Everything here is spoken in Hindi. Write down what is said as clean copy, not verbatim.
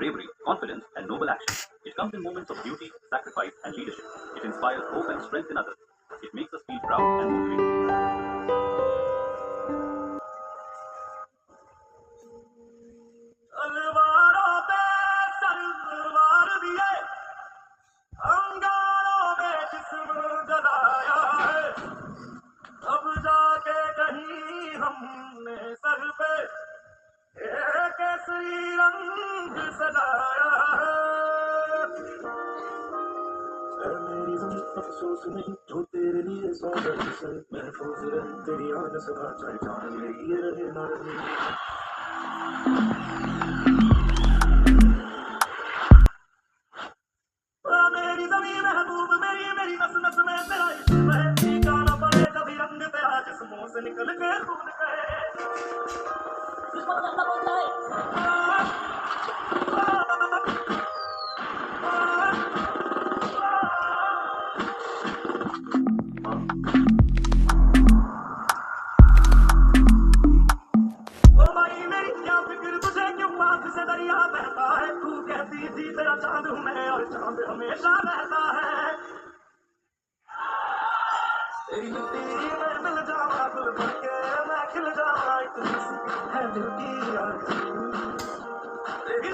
bravery, confidence, and noble action. It comes in moments of duty, sacrifice, and leadership. It inspires hope and strength in others. It makes us feel proud and motivated. तलवारों पे सलवार दिए, अंगारों में जिस्म जलाया है, अब जाके कहीं हमने सर पे एक केसरी रंग सजाया है। ऐ मेरी ज़मीं अफ़सोस नहीं जो तेरे लिए सौ दर्द सहे, महफूज़ रहे तेरी आन सदा, चाहे जान मेरी ये रहे ना रहे। मेरी ज़मीं महबूब मेरी, मेरी नस नस में तेरा इश्क बहे, फीका न पड़े कभी रंग तेरा जिस्मों से निकल के खून बहे। दुश्मन अपना बोलता है ओ भाई मेरी क्या फिक्र तुझे, क्यों आँख से दरिया बहता है, तू कहती थी तेरा चांद हूँ मैं और चांद हमेशा रहता है। तेरी मिट्टी में मिल जाऊंगा गुल बन के, मैं खिल जाऊंगा, इतनी सी है दिल की आरज़ू। तेरी